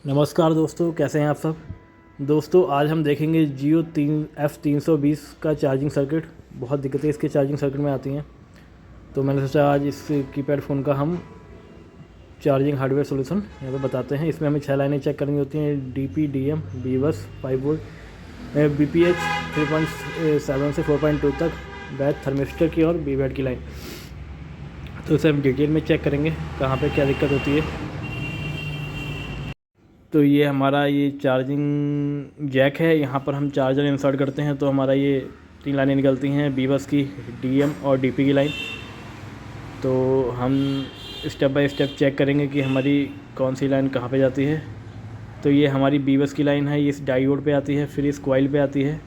नमस्कार दोस्तों, कैसे हैं आप सब। दोस्तों आज हम देखेंगे जियो F320 का चार्जिंग सर्किट। बहुत दिक्कतें इसके चार्जिंग सर्किट में आती हैं, तो मैंने सोचा आज इस कीपैड फ़ोन का हम चार्जिंग हार्डवेयर सॉल्यूशन यहाँ पे बताते हैं। इसमें हमें 6 लाइनें चेक करनी होती हैं: DP, DM, BBUS, 5 volt, BPH 3.7 से 4.2 तक, बैथ थर्मिस्टर की और BVAT की लाइन। तो इसे हम डिटेल में चेक करेंगे कहाँ पे क्या दिक्कत होती है। तो ये हमारा ये चार्जिंग जैक है, यहाँ पर हम चार्जर इंसर्ट करते हैं तो हमारा ये 3 लाइनें निकलती हैं: BBUS की, DM और DP की लाइन। तो हम स्टेप बाय स्टेप चेक करेंगे कि हमारी कौन सी लाइन कहाँ पे जाती है। तो ये हमारी BBUS की लाइन है, ये इस डायोड पे आती है, फिर इस कॉइल पे आती है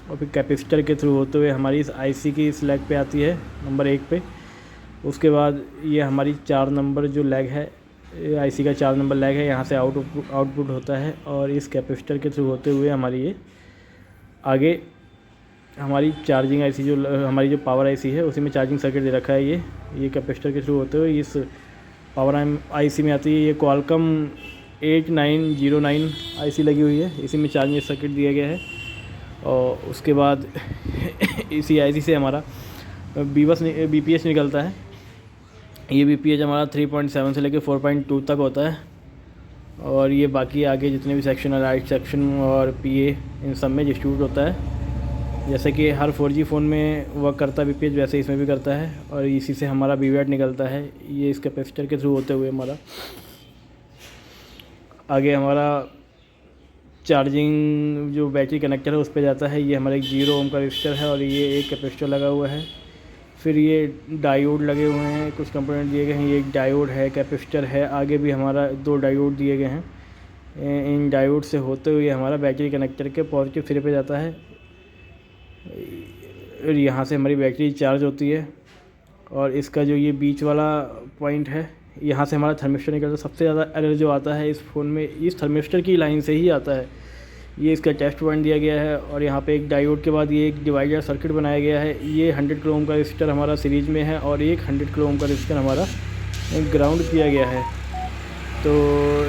और फिर कैपेसिटर के थ्रू होते हुए हमारी इस IC की इस लेग पे आती है, नंबर 1 पे। उसके बाद ये हमारी 4 नंबर जो लेग है, IC का 4 नंबर लेग है, यहाँ से आउटपुट होता है और इस कैपेसिटर के थ्रू होते हुए हमारी ये आगे हमारी चार्जिंग IC हमारी जो पावर IC है उसी में चार्जिंग सर्किट दे रखा है। ये कैपेसिटर के थ्रू होते हुए इस पावर IC में आती है। ये क्वालकॉम 8909 IC लगी हुई है, इसी में चार्जिंग सर्किट दिया गया है। और उसके बाद इसी IC से हमारा BPH निकलता है। ये BPH हमारा 3.7 से लेकर 4.2 तक होता है। और ये बाकी आगे जितने भी सेक्शन है, राइट सेक्शन और PA, इन सब में डिस्ट्रीब्यूट होता है। जैसे कि हर 4G फ़ोन में वर्क करता है BPH, वैसे इसमें भी करता है। और इसी से हमारा BVAT निकलता है, ये इस कैपेसिटर के थ्रू होते हुए हमारा आगे हमारा चार्जिंग जो बैटरी कनेक्टर है उस पर जाता है। ये हमारा एक 0 ओम का रजिस्टर है और ये एक कैपेसिटर लगा हुआ है। फिर ये डायोड लगे हुए हैं, कुछ कंपोनेंट दिए गए हैं। ये एक डायोड है, कैपेसिटर है, आगे भी हमारा 2 डायोड दिए गए हैं। इन डायोड से होते हुए हमारा बैटरी कनेक्टर के पॉजिटिव सिरे पे जाता है और यहाँ से हमारी बैटरी चार्ज होती है। और इसका जो ये बीच वाला पॉइंट है, यहाँ से हमारा थर्मिस्टर निकलता है। सबसे ज़्यादा एरर जो आता है इस फ़ोन में, इस थर्मिस्टर की लाइन से ही आता है। ये इसका टेस्ट पॉइंट दिया गया है और यहाँ पे एक डायोड के बाद ये एक डिवाइडर सर्किट बनाया गया है। ये 100 किलो ओम का रजिस्टर हमारा सीरीज में है और एक 100 किलो ओम का रजिस्टर हमारा ग्राउंड किया गया है। तो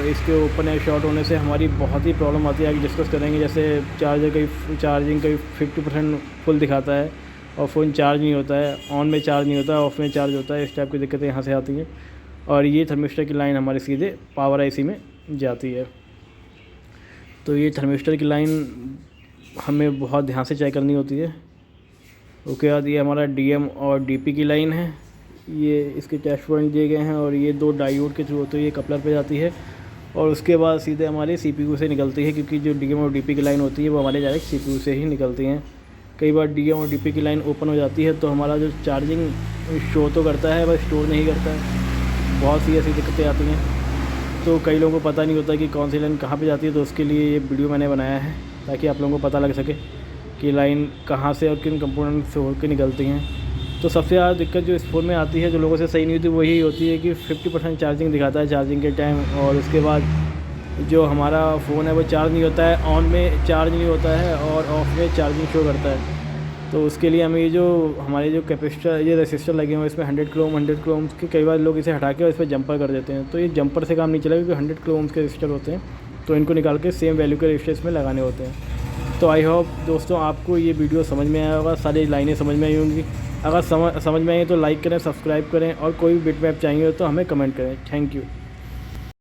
इसके ओपन एयर शॉर्ट होने से हमारी बहुत ही प्रॉब्लम आती है, आगे डिस्कस करेंगे। जैसे चार्जिंग कहीं 50% फुल दिखाता है और फ़ोन चार्ज नहीं होता है, ऑन में चार्ज नहीं होता है, ऑफ में चार्ज होता है। इस टाइप की दिक्कतें यहाँ से आती हैं। और ये थर्मिस्टर की लाइन हमारी सीधे पावर IC में जाती है। तो ये थर्मिस्टर की लाइन हमें बहुत ध्यान से चेक करनी होती है। उसके बाद ये हमारा DM और DP की लाइन है, ये इसके टेस्ट पॉइंट दिए गए हैं और ये 2 डायोड के थ्रू होते हुए ये कपलर पे जाती है और उसके बाद सीधे हमारे CPU से निकलती है, क्योंकि जो DM और DP की लाइन होती है वो हमारे डायरेक्ट CPU से ही निकलती हैं। कई बार DM और DP की लाइन ओपन हो जाती है तो हमारा जो चार्जिंग शो तो करता है बस स्टोर नहीं करता है। बहुत सी ऐसी दिक्कतें आती हैं, तो कई लोगों को पता नहीं होता कि कौन सी लाइन कहाँ पे जाती है। तो उसके लिए ये वीडियो मैंने बनाया है ताकि आप लोगों को पता लग सके कि लाइन कहाँ से और किन कंपोनेंट से होकर निकलती हैं। तो सबसे ज़्यादा दिक्कत जो इस फ़ोन में आती है, जो लोगों से सही नहीं होती, वही होती है कि 50% चार्जिंग दिखाता है चार्जिंग के टाइम, और उसके बाद जो हमारा फ़ोन है वो चार्ज नहीं होता है, ऑन में चार्ज नहीं होता है और ऑफ में चार्जिंग शो करता है। तो उसके लिए हमें ये जो हमारे जो कैपेसिटर, ये रेसिस्टर लगे हुए हैं इसमें 100 किलो ओम्स के, कई बार लोग इसे हटा के और इस पर जंपर कर देते हैं। तो ये जंपर से काम नहीं चलेगा, क्योंकि 100 किलो ओम्स के रजिस्टर होते हैं, तो इनको निकाल के सेम वैल्यू के रजिस्टर इसमें लगाने होते हैं। तो आई होप दोस्तों आपको ये वीडियो समझ में आया होगा, सारी लाइनें समझ में आई होंगी। अगर समझ में आई तो लाइक करें, सब्सक्राइब करें और कोई भी बिटमैप चाहिए तो हमें कमेंट करें। Thank you.